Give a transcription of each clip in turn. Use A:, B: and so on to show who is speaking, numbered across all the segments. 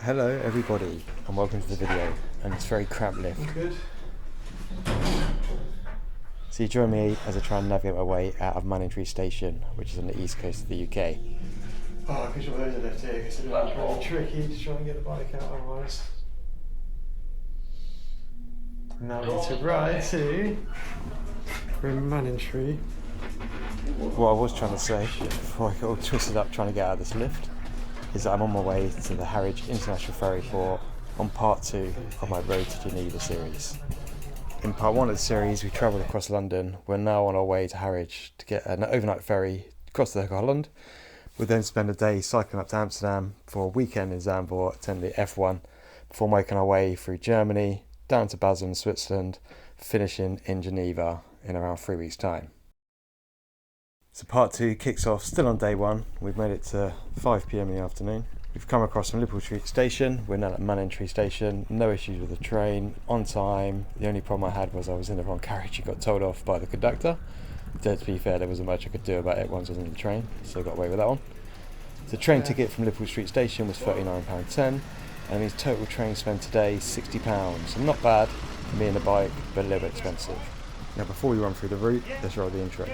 A: Hello everybody and welcome to the video, and it's a very cramped lift.
B: Good.
A: So you join me as I try and navigate my way out of Manningtree station, which is on the east coast of the UK.
B: Oh, because you're loads of left here, because it's very tricky to try and get the bike out otherwise. Now we need to ride to Manningtree.
A: What I was trying to say before I got all twisted up trying to get out of this lift is that I'm on my way to the HARWICH International Ferry port on part 2 of my Road to Geneva series. In part 1 of the series we travelled across London. We're now on our way to HARWICH to get an overnight ferry across the Hook of Holland. We'll then spend a day cycling up to Amsterdam for a weekend in Zandvoort, attend the F1 before making our way through Germany, down to Basel in Switzerland, finishing in Geneva in around 3 weeks' time. So part 2 kicks off still on day 1. We've made it to 5 PM in the afternoon. We've come across from Liverpool Street Station. We're now at Manningtree Station. No issues with the train, on time. The only problem I had was I was in the wrong carriage and got told off by the conductor. To be fair, there wasn't much I could do about it once I was in the train, so I got away with that one. The train ticket from Liverpool Street Station was £39.10, and means total train spend today is £60. So not bad for me and the bike, but a little bit expensive. Now before we run through the route, let's roll the intro.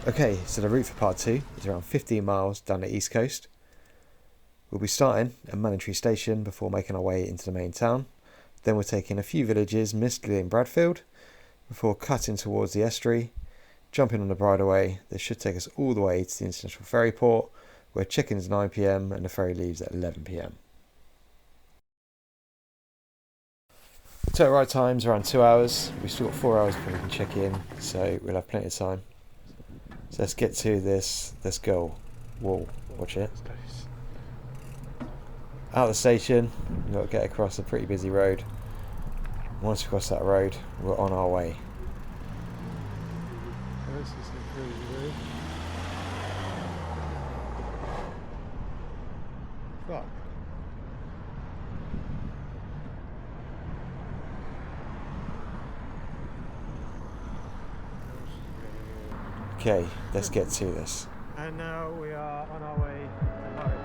A: Okay, so the route for part 2 is around 15 miles down the east coast. We'll be starting at Manningtree Station before making our way into the main town. Then we're taking a few villages, Mistley and Bradfield, before cutting towards the estuary, jumping on the bridleway. This should take us all the way to the international ferry port, where check-in's 9 PM and the ferry leaves at 11 PM. Total ride time's around 2 hours. We've still got 4 hours before we can check in, so we'll have plenty of time. So let's get to this. Let's go. Whoa, watch it. Out of the station, we've got to get across a pretty busy road. Once we cross that road, we're on our way.
B: This is a pretty road. Fuck.
A: Okay, let's get to this.
B: And now we are on our way to Harwich.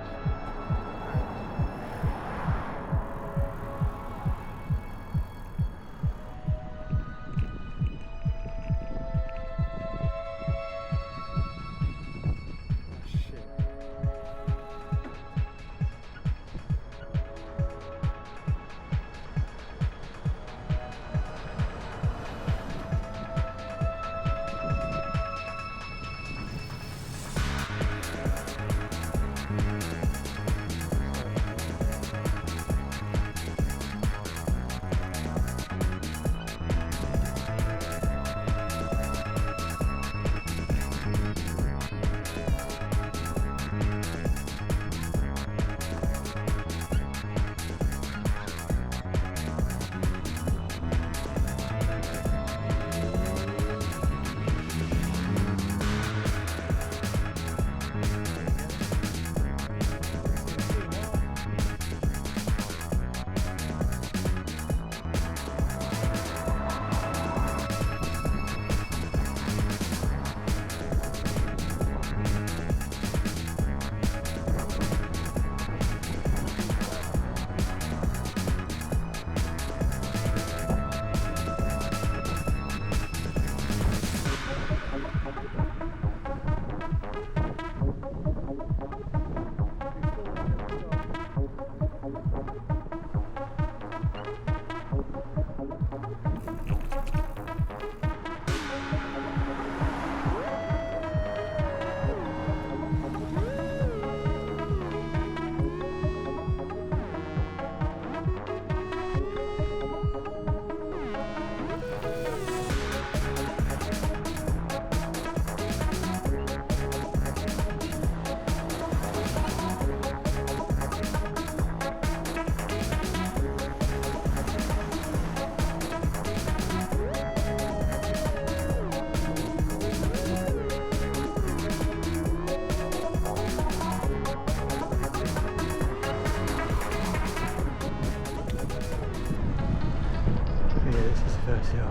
B: hill.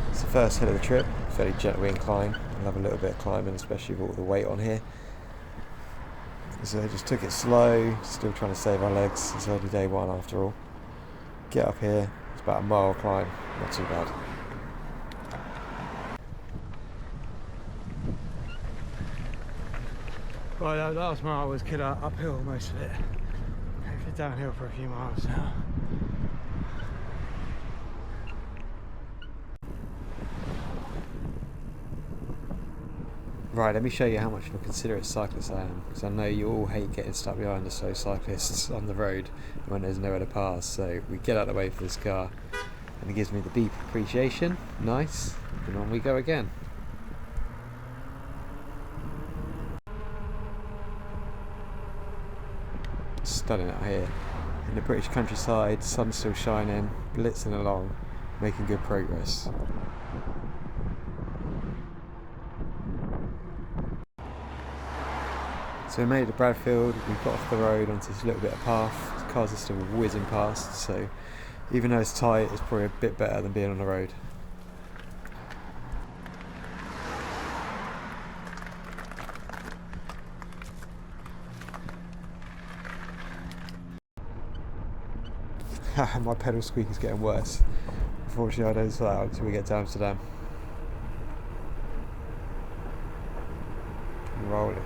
A: It's the first hill of the trip, fairly gentle incline. I'll have a little bit of climbing, especially with all the weight on here. So I just took it slow, still trying to save our legs. It's only day one after all. Get up here, it's about a mile climb, not too bad.
B: Right, that last mile was killer uphill most of it. Hopefully downhill for a few miles now.
A: Right, let me show you how much of a considerate cyclist I am, because I know you all hate getting stuck behind the slow cyclists on the road when there's nowhere to pass. So we get out of the way for this car, and it gives me the beep appreciation. Nice, and on we go again. Stunning out here in the British countryside, sun's still shining, blitzing along, making good progress. So we made it to Bradfield, we got off the road onto this little bit of path. The cars are still whizzing past, so even though it's tight, it's probably a bit better than being on the road. My pedal squeak is getting worse. Unfortunately, I don't slow out until we get to Amsterdam. Rolling.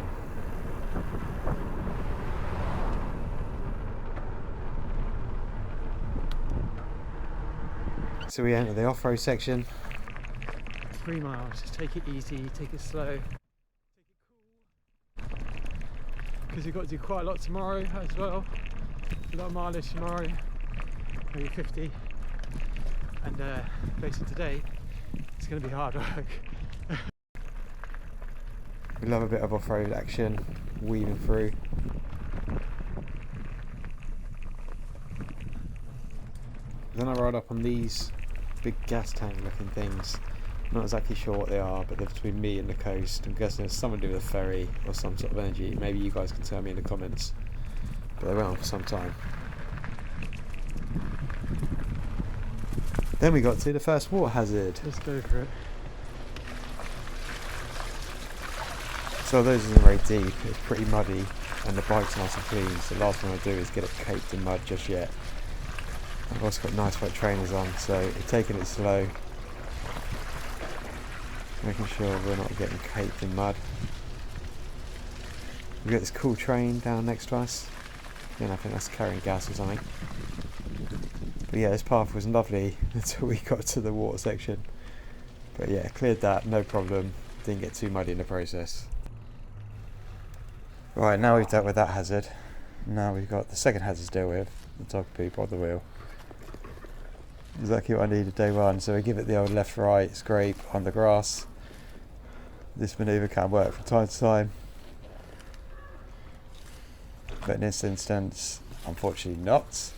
A: So we enter the off-road section.
B: 3 miles, just take it easy, take it slow, take it cool. Because we've got to do quite a lot tomorrow as well. A lot of mileage tomorrow, maybe 50. And basically today, it's going to be hard work.
A: We love a bit of off-road action, weaving through. Then I ride up on these big gas tank looking things. Not exactly sure what they are, but they're between me and the coast. I'm guessing it's something to do with a ferry or some sort of energy. Maybe you guys can tell me in the comments. But they went on for some time. Then we got to the first water hazard.
B: Let's go for it.
A: So those isn't very deep, it's pretty muddy and the bike's nice and clean, so the last thing I'll do is get it caked in mud just yet. I've also got nice wet trainers on, so we're taking it slow, making sure we're not getting caked in mud. We've got this cool train down next to us, and I think that's carrying gas or something. But yeah, this path was lovely until we got to the water section. But yeah, cleared that, no problem, didn't get too muddy in the process. Right, now we've dealt with that hazard. Now we've got the second hazard to deal with, the dog poop on the wheel. Exactly what I needed day one. So we give it the old left-right scrape on the grass. This manoeuvre can work from time to time, but in this instance, unfortunately not.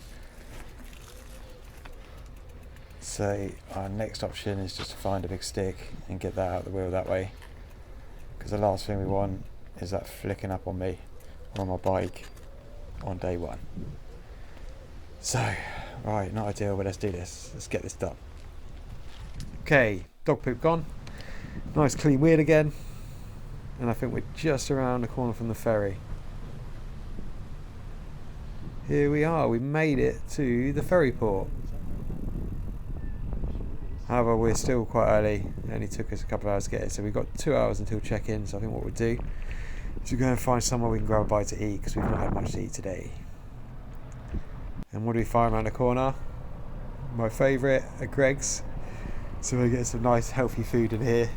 A: So our next option is just to find a big stick and get that out of the wheel that way, because the last thing we want is that flicking up on me or on my bike on day one. So, right, not ideal, but let's do this. Let's get this done. Okay, dog poop gone. Nice clean wheel again. And I think we're just around the corner from the ferry. Here we are, we made it to the ferry port. However, we're still quite early. It only took us a couple of hours to get here, so we've got 2 hours until check-in. So I think what we'll do is we'll go and find somewhere we can grab a bite to eat, because we've not had much to eat today. And what do we find around the corner? My favourite, a Greg's. So we'll get some nice healthy food in here,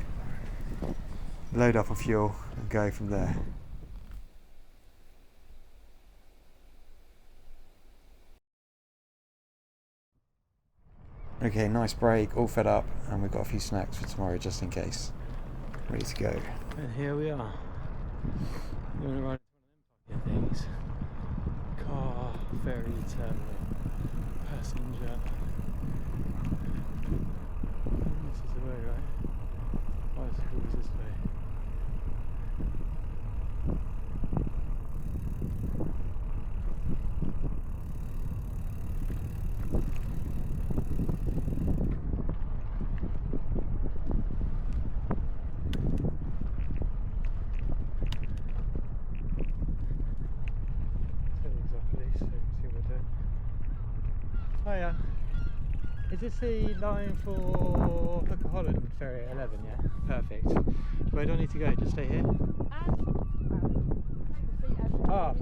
A: load up on fuel and go from there. Okay, nice break, all fed up, and we've got a few snacks for tomorrow just in case. Ready to go.
B: And here we are. We're going to ride one of them things. Car, ferry, terminal, passenger. This is the way, right? Bicycle is this way. Oh yeah. Is this the line for Hook of Holland ferry at 11, yeah? Perfect. Where do I need to go? Just stay here? Ah.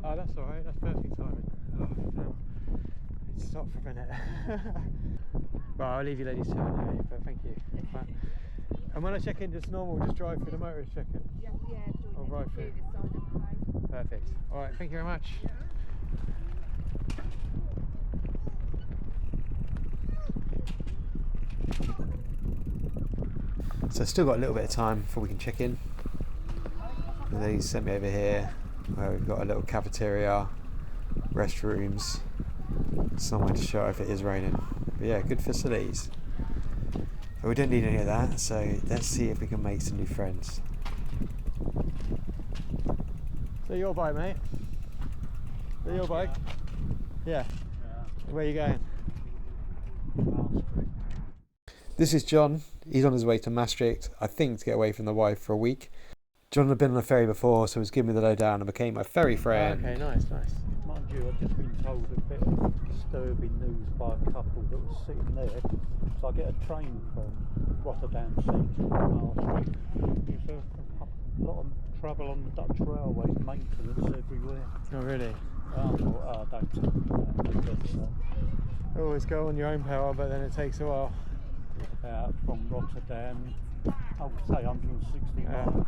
B: Oh, that's alright, that's perfect timing. Oh, damn. Stop for a minute. Right, I'll leave you ladies to it anyway, but thank you. Right. And when I check in, just normal, just drive through the motorist check-in?
C: Yeah,
B: I'll ride through. Perfect. Alright, thank you very much.
A: So I've still got a little bit of time before we can check in. And they sent me over here where we've got a little cafeteria, restrooms, somewhere to show if it is raining. But yeah, good facilities. But we don't need any of that, so let's see if we can make some new friends.
B: So your bike, mate? Is that your bike? Yeah. Where are you going?
A: This is John. He's on his way to Maastricht, I think to get away from the wife for a week. John had been on a ferry before, so he's given me the lowdown and became my ferry friend.
B: Okay, nice.
D: Mind you, I've just been told a bit of disturbing news by a couple that was sitting there. So I get a train from Rotterdam Central to Maastricht. There's a lot of trouble on the Dutch railways, maintenance everywhere.
B: Oh, really?
D: I thought, oh, don't tell me that. But,
B: Always go on your own power, but then it takes a while.
D: from Rotterdam, I would say 160 miles.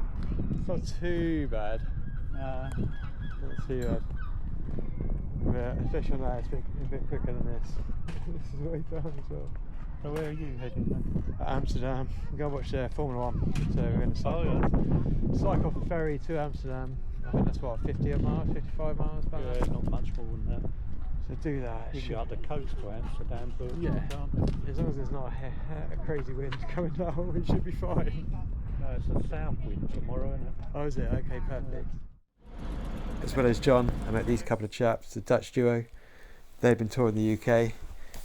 B: It's not too bad.
D: Uh,
B: Not too bad. Yeah, especially on that, it's a bit quicker than this. This is way down as well.
D: so where are you heading then?
B: Amsterdam. We're going to watch Formula 1. So we're going to cycle off the ferry to Amsterdam. I think that's what, 50 miles, 55 miles back?
D: Yeah, not much more than that.
B: So do that.
D: You got the coast to Amsterdam, but
B: Yeah. As long as there's not a crazy wind coming down, we should be fine.
D: no, it's a south wind tomorrow, isn't it?
B: Oh, is it? Okay, perfect.
A: As well as John, I met these couple of chaps, the Dutch duo. They've been touring the UK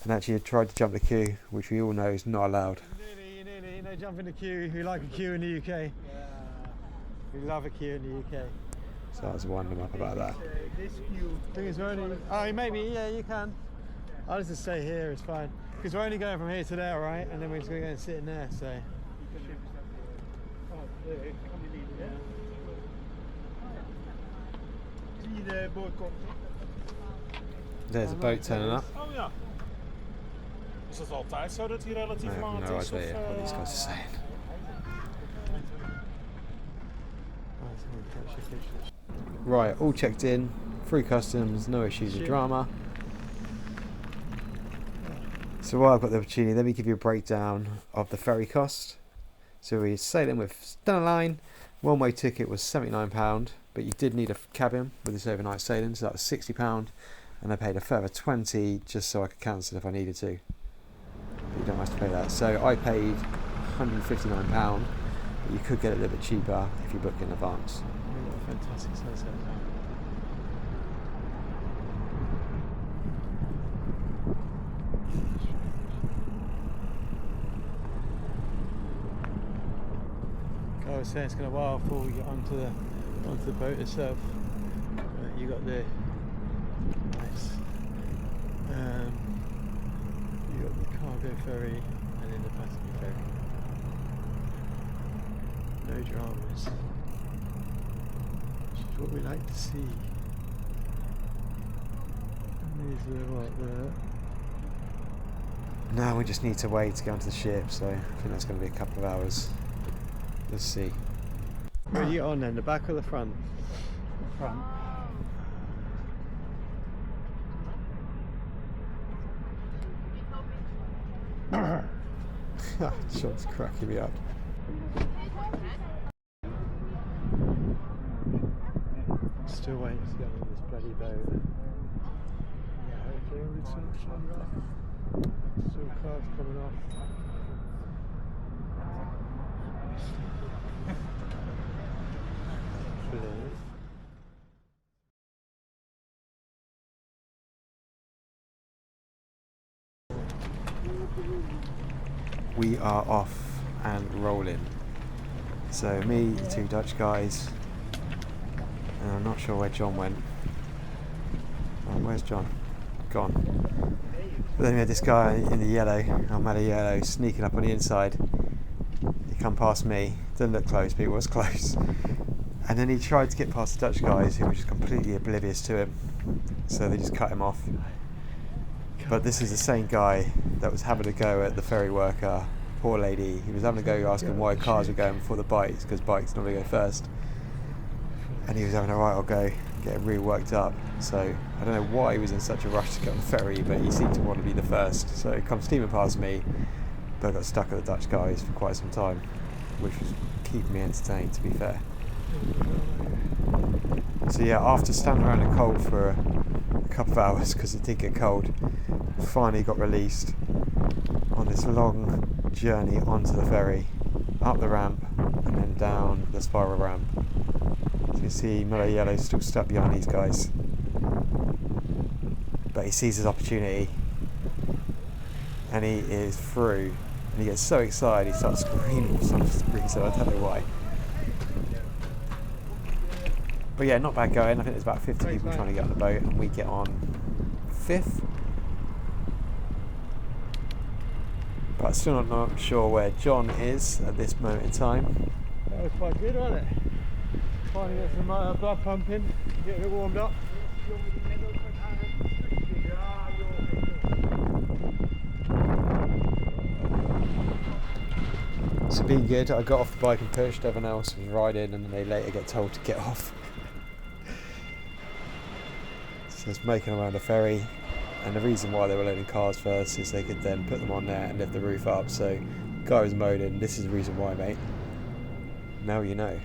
A: and actually had tried to jump the queue, which we all know is not allowed.
B: Nearly, no jump in the queue. We like a queue in the UK. We love a queue in the UK.
A: So I was winding them up about that.
B: This queue. Thing is, we're only. Oh, maybe, yeah, you can. I'll just stay here, it's fine. Because we're only going from here to there, right? And then we're just going to go and sit in there, so.
A: There's a boat turning up.
E: Oh ja. Is dat altijd zo dat hij
A: I
E: relatief
A: have
E: laat
A: no
E: is?
A: idea what these guys are saying. Right, all checked in, through customs, no issues or drama. So while I've got the opportunity, let me give you a breakdown of the ferry cost. So we're sailing with Stena Line, one-way ticket was £79, but you did need a cabin with this overnight sailing, so that was £60, and I paid a further £20 just so I could cancel if I needed to. But you don't have to pay that. So I paid £159, but you could get it a little bit cheaper if you book in advance.
B: Fantastic sunset now. I was saying it's going to while before we get onto the boat itself. You got the nice. You got the cargo ferry and then the passenger ferry. No dramas. Which is what we like to see. And these are what
A: Now we just need to wait to get onto the ship, so I think that's going to be a couple of hours. Let's see.
B: Where are you on then? The back or the front?
D: Front.
A: Sean's cracking me up.
B: Still waiting to get on this bloody boat. Yeah, hopefully everything's sunshine. Still cars coming off. Brilliant.
A: We are off and rolling. So me, the two Dutch guys, and I'm not sure where John went. Where's John? gone. But then we had this guy in the yellow, Armada yellow, sneaking up on the inside. He come past me, didn't look close, but he was close. And then he tried to get past the Dutch guys, who were just completely oblivious to him. So they just cut him off. But this is the same guy that was having a go at the ferry worker, poor lady. He was having a go asking why cars were going before the bikes, because bikes normally go first. And he was having a right old go, getting really worked up. So I don't know why he was in such a rush to get on the ferry, but he seemed to want to be the first. So he comes steaming past me, but I got stuck at the Dutch guys for quite some time, which was keeping me entertained, to be fair. So yeah, after standing around in the cold for a couple of hours, because it did get cold, finally got released on this long journey onto the ferry, up the ramp and then down the spiral ramp. So you can see Miller Yellow still stuck behind these guys, but he sees his opportunity and he is through, and he gets so excited he starts screaming for some reason, I don't know why. But yeah, not bad going. I think there's about 50 people trying to get on the boat, and we get on 5th. But still not sure where John is at this moment in time.
B: That was quite good, wasn't it? Finally get some blood pumping, get a bit warmed up.
A: It's been good. I got off the bike and pushed, everyone else was riding, and then they later get told to get off. So it's making around the ferry, and the reason why they were loading cars first is they could then put them on there and lift the roof up. So the guy was moaning, this is the reason why, mate. Now you know.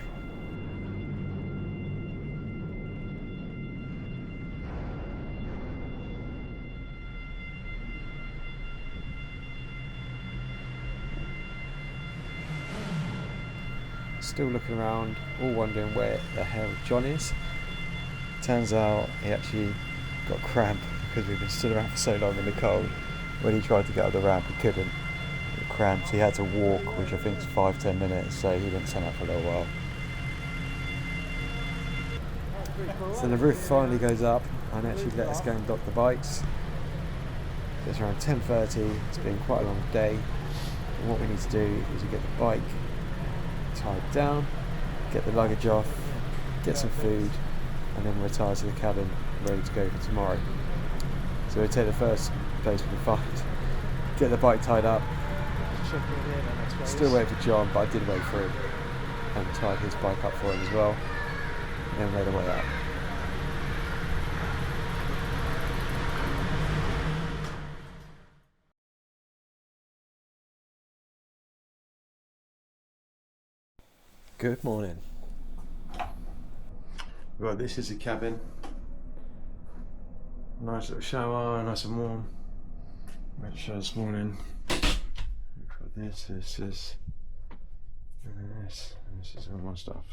A: Still looking around, all wondering where the hell John is. Turns out he actually got cramp because we've been stood around for so long in the cold. When he tried to get up the ramp, he couldn't. He got cramp, so he had to walk, which I think is 5-10 minutes, so he didn't turn up for a little while. So the roof finally goes up and actually let us go and dock the bikes. It's around 10:30, it's been quite a long day. And what we need to do is to get the bike tied down, get the luggage off, get some food, and then retire to the cabin, ready to go for tomorrow. So we take the first place we can find, get the bike tied up. Still waiting for John, but I did wait for him and tied his bike up for him as well, and then made our way up. Good morning. Right, this is the cabin. Nice little shower, nice and warm. Made a shower this morning. We've got this, and this, and this is all my stuff.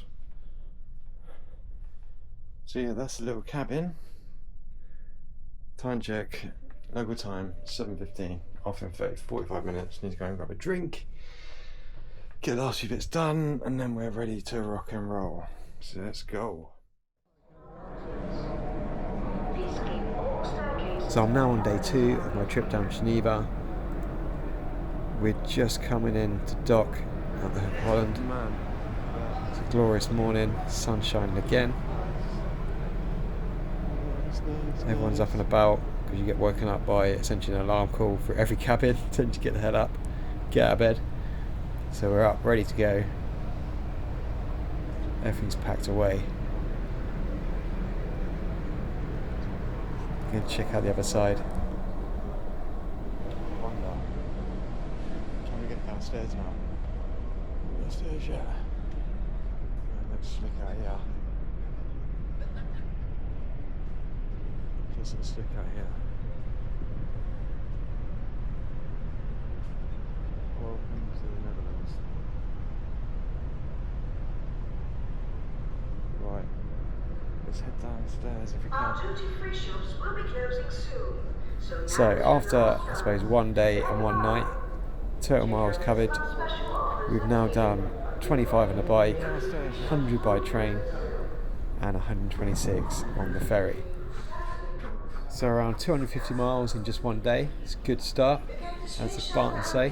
A: So yeah, that's the little cabin. Time check, local time, 7:15. Off in 45 minutes. Need to go and grab a drink, get the last few bits done, and then we're ready to rock and roll. So let's go. So I'm now on day 2 of my trip down to Geneva. We're just coming in to dock at the Hook of Holland. It's a glorious morning, sun shining again. Everyone's up and about because you get woken up by essentially an alarm call for every cabin. Tell you to get the hell up, get out of bed. So we're up, ready to go. Everything's packed away. I'm going to check out the other side. Trying to get downstairs now. Downstairs, yeah. Let's look out here. Just let's look out here. Welcome to the Netherlands. Right, let's head downstairs if we can.
C: Our duty-free shops will be closing soon.
A: So after, I suppose, one day and one night, total miles covered, we've now done 25 on the bike, 100 by train, and 126 on the ferry.
B: So around 250 miles in just one day. It's a good start, as the Spartans say.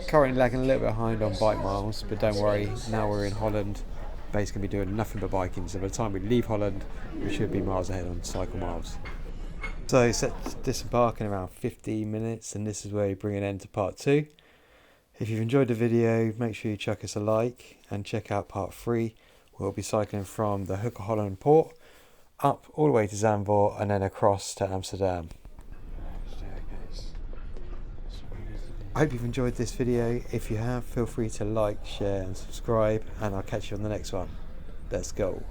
B: Currently lagging a little bit behind on bike miles, but don't worry, now we're in Holland. Basically be doing nothing but biking, so by the time we leave Holland, we should be miles ahead on cycle miles. So set to disembark in around 15 minutes, and this is where we bring an end to part 2. If you've enjoyed the video, make sure you chuck us a like and check out part 3. We'll be cycling from the Hook of Holland port up all the way to Zandvoort and then across to Amsterdam. I hope you've enjoyed this video. If you have, feel free to like, share and subscribe, and I'll catch you on the next one. Let's go.